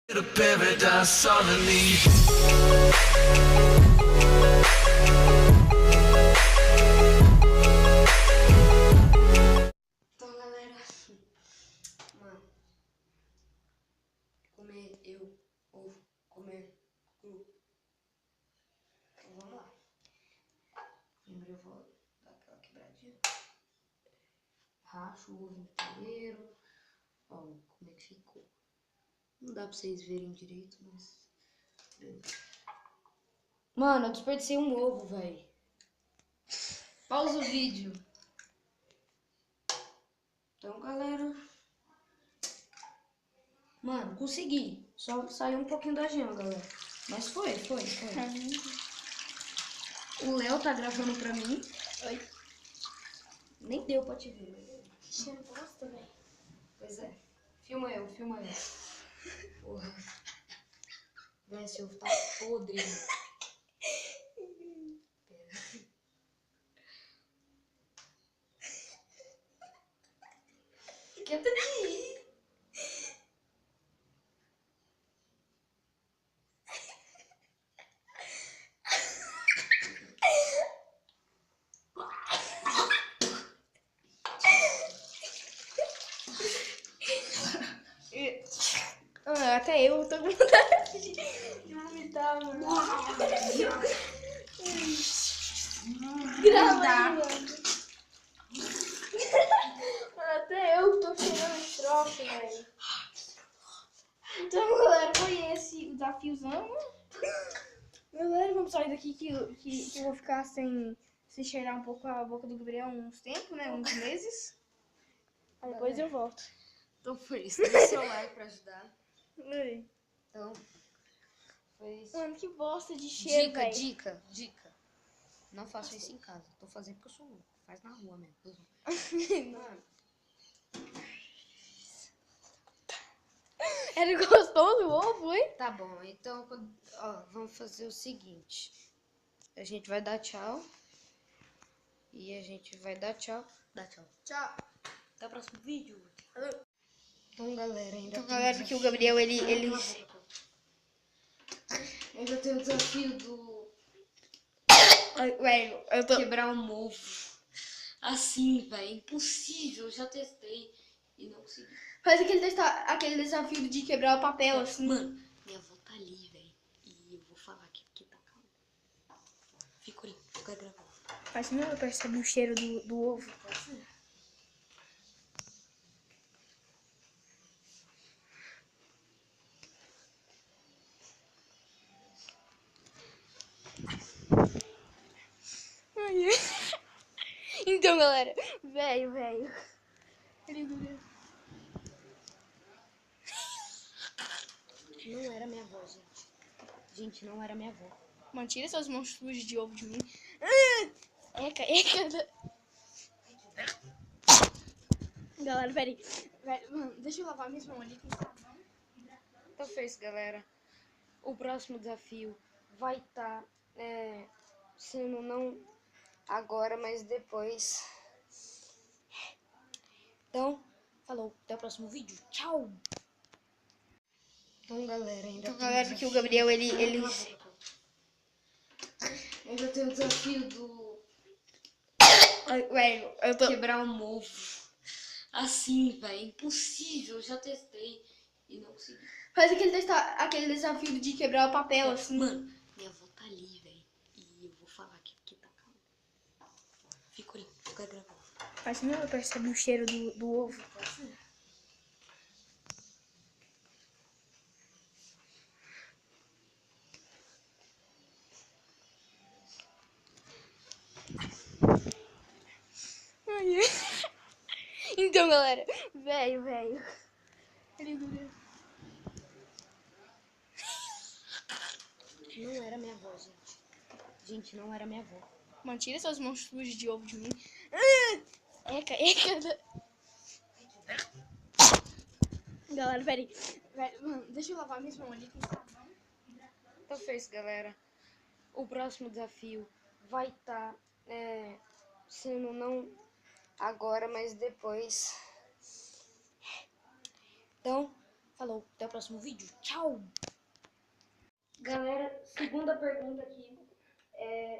The paradise all I need. Então, galera, mano, ovo comer cru. Então, vamos lá. Primeiro eu vou dar aquela quebradinha. Racho o ovo inteiro. Ó, como é que ficou. Não dá pra vocês verem direito, mas... beleza. Mano, eu desperdicei um ovo, velho. Pausa o vídeo. Então, galera... mano, consegui. Só saiu um pouquinho da gema, galera. Mas foi. O Léo tá gravando pra mim. Oi. Nem deu pra te ver. Cheiro bosta, velho. Pois é. Filma eu. Porra. Véi, esse ovo tá podre. Pera. Quieta de ir. Até eu tô com vontade de vomitar, mano. Grava aí, mano. Até eu tô cheirando estrofe, velho. Então, galera, foi esse o desafiozão. Galera, vamos sair daqui que eu vou ficar sem cheirar um pouco a boca do Gabriel uns tempos, né? Uns meses. Aí depois eu volto. Então foi isso. Dei seu like pra ajudar. Oi. Então, foi isso. Mano, que bosta de cheiro, velho. Dica. Não faço isso em casa. Tô fazendo porque eu sou louco. Faz na rua mesmo. Mano. Era gostoso o ovo, hein? Tá bom, então ó, vamos fazer o seguinte. A gente vai dar tchau. E a gente vai dar tchau. Dá tchau. Tchau. Até o próximo vídeo. Alô. Então, galera, ainda Que o Gabriel, ele... ainda tem o desafio do Ai, velho, eu tô... quebrar um ovo. Assim, velho. Impossível. Eu já testei e não consegui. Faz aquele desafio de quebrar o papel, assim. Mano, minha avó tá ali, velho. E eu vou falar aqui porque tá calmo. Fica ali, fica gravando. Mas não percebe o cheiro do ovo. Ai. Então, galera, velho. Não era minha avó, gente. Gente, não era minha avó. Mano, tira essas mãos sujas de ovo de mim. Eca. Galera, peraí. Mano, deixa eu lavar minhas mãos ali com sabão. Então foi isso, galera. O próximo desafio vai estar sendo não agora, mas depois. Então, falou. Até o próximo vídeo. Tchau! Então, galera, ainda Que o Gabriel, ele... ainda tem o desafio do Ai, velho, eu tô... quebrar um ovo. Assim, velho. Impossível. Eu já testei e não consegui. Faz aquele desafio de quebrar o papel, assim. Mano, minha avó tá ali, velho. E eu vou falar aqui porque tá calmo. Fica ali, fica gravando. Mas não percebe o cheiro do ovo. Ai. Então, galera, velho. Não era minha avó, gente. Gente, não era minha avó. Mano, tira essas mãos sujas de ovo de mim. Eca. Galera, peraí. Mano, deixa eu lavar minhas mãos ali com sabão. Então foi isso, galera. O próximo desafio vai estar sendo não agora, mas depois. Então, Falou, até o próximo vídeo. Tchau! Galera, segunda pergunta aqui.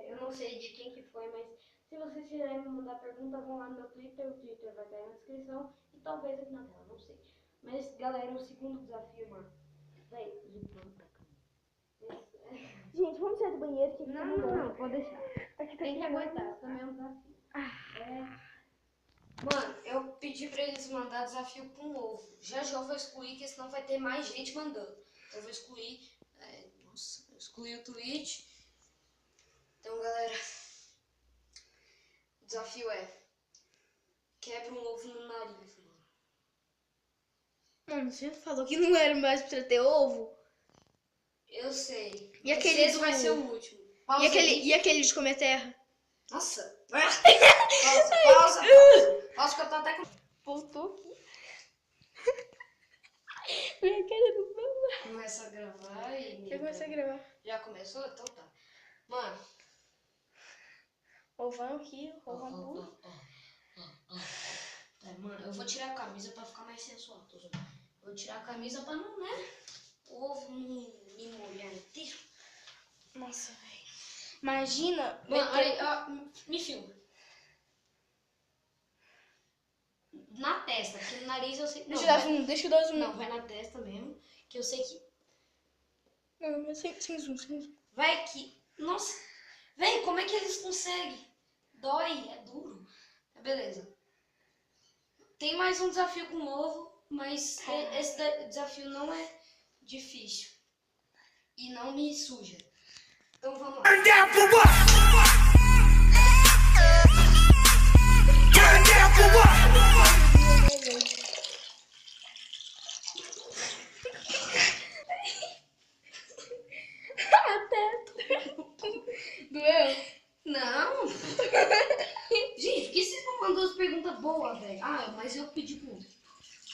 Eu não sei de quem que foi, mas se vocês quiserem me mandar pergunta, vão lá no meu Twitter. O Twitter vai estar aí na descrição e talvez aqui na tela, não sei. Mas, galera, o segundo desafio, mano. Véi, vamos pra cá. Gente, vamos sair do banheiro que Não, pode deixar. Aqui tá Tem que queimando. aguentar, também é um desafio. Mano, eu pedi pra eles mandar desafio com ovo. Já eu vou excluir, porque senão vai ter mais gente mandando. Eu vou excluir. Nossa, eu excluí o tweet. Então, galera, o desafio é: quebra um ovo no nariz, mano. Mano, você falou que não era mais pra ter ovo? Eu sei. E Mas aquele esse do- vai ser o último. E Pausa aquele, aí. e aquele de comer terra? Nossa. Pausa que eu tô até com... Voltou aqui. Minha cara do meu. Começa a gravar e... Eu comecei a gravar. Já começou? Então tá. Mano. Ovão aqui, ovão puro. Mano, eu vou tirar a camisa pra ficar mais sensual. Tô zoando. Vou tirar a camisa pra não, né? O ovo não me molhar inteiro. Nossa, velho. Imagina. Mano, olha aí, ó, me filma. Na testa, porque no nariz eu sei... Deixa eu dar zoom, deixa eu dar zoom. Não, vai na testa mesmo. Que eu sei que... Não, mas sem zoom, sem zoom. Vai que... Nossa. Véi, como é que eles conseguem? Dói, é duro. Beleza. Tem mais um desafio com ovo, mas esse desafio não é difícil. E não me suja. Então vamos lá. Turn down for what? Turn down for what? Doeu? Não. Gente, por que vocês não mandam as perguntas boas, velho? Ah, mas eu pedi com...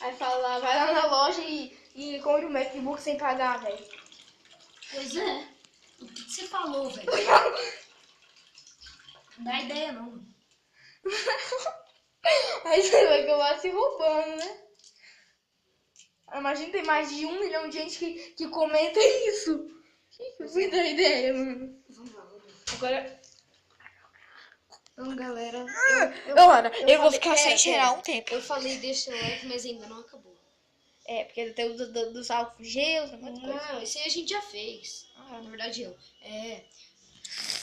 Aí fala, vai lá na loja e compre um MacBook sem pagar, velho. Pois é. O que você falou, velho? Não dá ideia, não. Aí você vai acabar se roubando, né? Imagina, tem mais de 1 milhão de gente que comenta isso. Que me dá ideia, mano. Vamos lá, vamos lá. Agora, Então, galera... eu vou falei- ficar sem pera, cheirar pera. um tempo. Eu falei deixa o like, mas ainda não acabou. É, porque tem o dos álcool gel, tem muita coisa. Não, esse aí a gente já fez. Ah, Na verdade, eu.